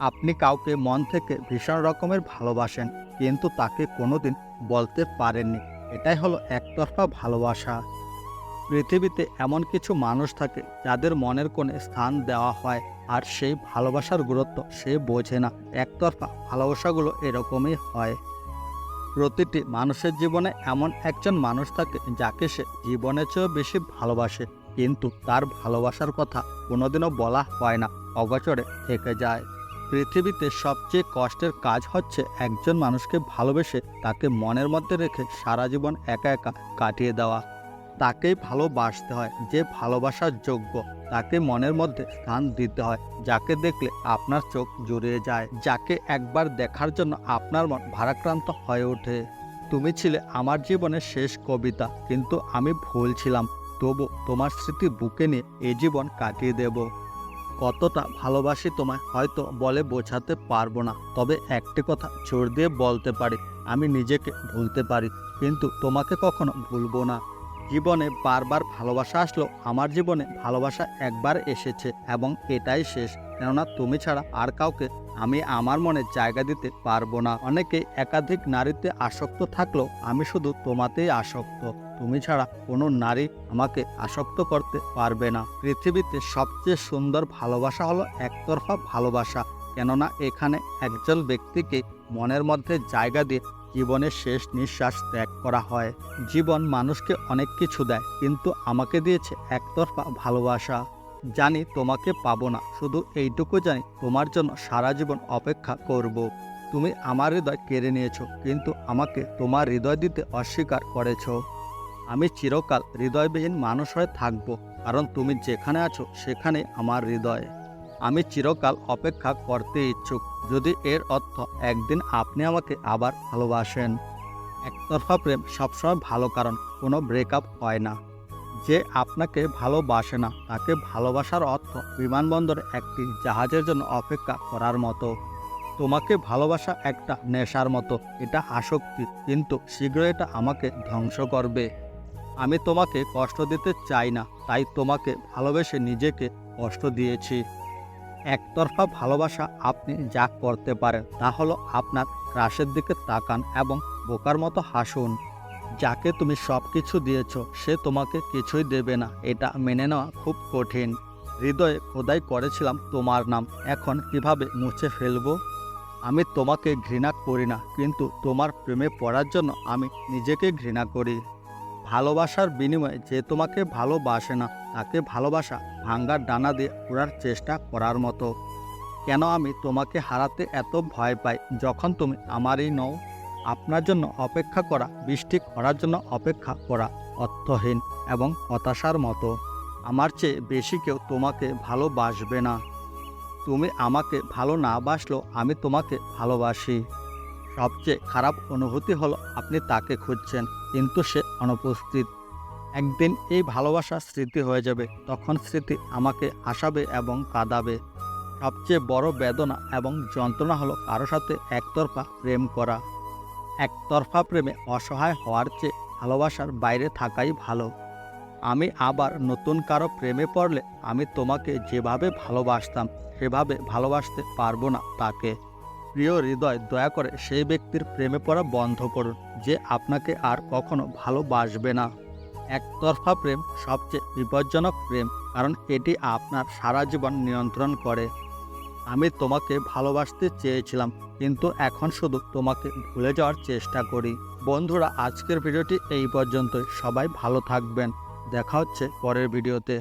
আপনি কাউকে মন থেকে ভীষণ রকমের ভালোবাসেন, কিন্তু তাকে কোনোদিন বলতে পারেননি। এটাই হলো একতরফা ভালোবাসা। পৃথিবীতে এমন কিছু মানুষ থাকে যাদের মনের কোণে স্থান দেওয়া হয়, আর সেই ভালোবাসার গুরুত্ব সে বোঝে না। একতরফা ভালোবাসাগুলো এরকমই হয়। প্রতিটি মানুষের জীবনে এমন একজন মানুষ থাকে যাকে সে জীবনের চেয়েও বেশি ভালোবাসে, কিন্তু তার ভালোবাসার কথা কোনোদিনও বলা হয় না, অগোচরে থেকে যায়। পৃথিবীতে সবচেয়ে কষ্টের কাজ হচ্ছে একজন মানুষকে ভালোবেসে তাকে মনের মধ্যে রেখে সারা জীবন একা একা কাটিয়ে দেওয়া। তাকেই ভালোবাসতে হয় যে ভালোবাসার যোগ্য, তাকে মনের মধ্যে স্থান দিতে হয় যাকে দেখলে আপনার চোখ জুড়িয়ে যায়, যাকে একবার দেখার জন্য আপনার মন ভারাক্রান্ত হয়ে ওঠে। তুমি ছিলে আমার জীবনের শেষ কবিতা, কিন্তু আমি ভুল ছিলাম। তবু তোমার স্মৃতি বুকে নিয়ে এই জীবন কাটিয়ে দেব। কতটা ভালোবাসি তোমায় হয়তো বলে বোঝাতে পারবো না, তবে একটি কথা জোর দিয়ে বলতে পারি, আমি নিজেকে ভুলতে পারি, কিন্তু তোমাকে কখনো ভুলবো না। জীবনে বারবার ভালোবাসা আসলো, আমার জীবনে ভালোবাসা একবার এসেছে এবং এটাই শেষ। কেননা তুমি ছাড়া আর কাউকে আমি আমার মনে জায়গা দিতে পারবো না। অনেকে একাধিক নারীতে আসক্ত থাকলেও আমি শুধু তোমাতেই আসক্ত। তুমি ছাড়া কোনো নারী আমাকে আসক্ত করতে পারবে না। পৃথিবীতে সবচেয়ে সুন্দর ভালোবাসা হলো একতরফা ভালোবাসা, কেননা এখানে একজন ব্যক্তিকে মনের মধ্যে জায়গা দিয়ে জীবনের শেষ নিঃশ্বাস ত্যাগ করা হয়। জীবন মানুষকে অনেক কিছু দেয়, কিন্তু আমাকে দিয়েছে একতরফা ভালোবাসা। জানি তোমাকে পাবো না, শুধু এইটুকু জানি তোমার জন্য সারা জীবন অপেক্ষা করব। তুমি আমার হৃদয় কেড়ে নিয়েছো, কিন্তু আমাকে তোমার হৃদয় দিতে অস্বীকার করেছো। আমি চিরকাল হৃদয়বিহীন মানুষ হয়ে থাকব, কারণ তুমি যেখানে আছো সেখানে আমার হৃদয়। আমি চিরকাল অপেক্ষা করতে ইচ্ছুক, যদি এর অর্থ একদিন আপনি আমাকে আবার ভালোবাসেন। একতরফা প্রেম সবসময় ভালো, কারণ কোনো ব্রেকআপ হয় না। যে আপনাকে ভালোবাসে না তাকে ভালোবাসার অর্থ বিমানবন্দরে একটি জাহাজের জন্য অপেক্ষা করার মতো। তোমাকে ভালোবাসা একটা নেশার মতো, এটা আসক্তি, কিন্তু শীঘ্রই এটা আমাকে ধ্বংস করবে। আমি তোমাকে কষ্ট দিতে চাই না, তাই তোমাকে ভালোবেসে নিজেকে কষ্ট দিয়েছি। একতরফা ভালোবাসা আপনি যা করতে পারেন তা হলো আপনার ক্রাশের দিকে তাকান এবং বোকার মতো হাসুন। যাকে তুমি সব কিছু দিয়েছ সে তোমাকে কিছুই দেবে না, এটা মেনে নেওয়া খুব কঠিন। হৃদয়ে খোদাই করেছিলাম তোমার নাম, এখন কিভাবে মুছে ফেলবো? আমি তোমাকে ঘৃণা করি না, কিন্তু তোমার প্রেমে পড়ার জন্য আমি নিজেকে ঘৃণা করি। ভালোবাসার বিনিময়ে যে তোমাকে ভালোবাসে না তাকে ভালোবাসা ভাঙ্গার ডানা দিয়ে উড়ার চেষ্টা করার মতো। কেন আমি তোমাকে হারাতে এত ভয় পাই যখন তুমি আমারই নও? আপনার জন্য অপেক্ষা করা বৃষ্টি করার জন্য অপেক্ষা করা, অর্থহীন এবং হতাশার মতো। আমার চেয়ে বেশি কেউ তোমাকে ভালোবাসবে না। তুমি আমাকে ভালো না বাসলেও আমি তোমাকে ভালোবাসি। সবচেয়ে খারাপ অনুভূতি হলো আপনি তাকে খুঁজছেন, কিন্তু সে অনুপস্থিত। একদিন এই ভালোবাসা স্মৃতি হয়ে যাবে, তখন স্মৃতি আমাকে হাসাবে এবং কাঁদাবে। সবচেয়ে বড় বেদনা এবং যন্ত্রণা হলো কারো সাথে একতরফা প্রেম করা। একতরফা প্রেমে অসহায় হওয়ার চেয়ে ভালোবাসার বাইরে থাকাই ভালো। আমি আবার নতুন কারো প্রেমে পড়লে আমি তোমাকে যেভাবে ভালোবাসতাম সেভাবে ভালোবাসতে পারবো না তাকে। প্রিয় হৃদয়, দয়া করে সেই ব্যক্তির প্রেমে পড়া বন্ধ করুন যে আপনাকে আর কখনো ভালোবাসবে না। একতরফা প্রেম সবচেয়ে বিপজ্জনক প্রেম, কারণ এটি আপনার সারা জীবন নিয়ন্ত্রণ করে। আমি তোমাকে ভালোবাসতে চেয়েছিলাম, কিন্তু এখন শুধু তোমাকে ভুলে যাওয়ার চেষ্টা করি। বন্ধুরা, আজকের ভিডিওটি এই পর্যন্তই। সবাই ভালো থাকবেন। দেখা হচ্ছে পরের ভিডিওতে।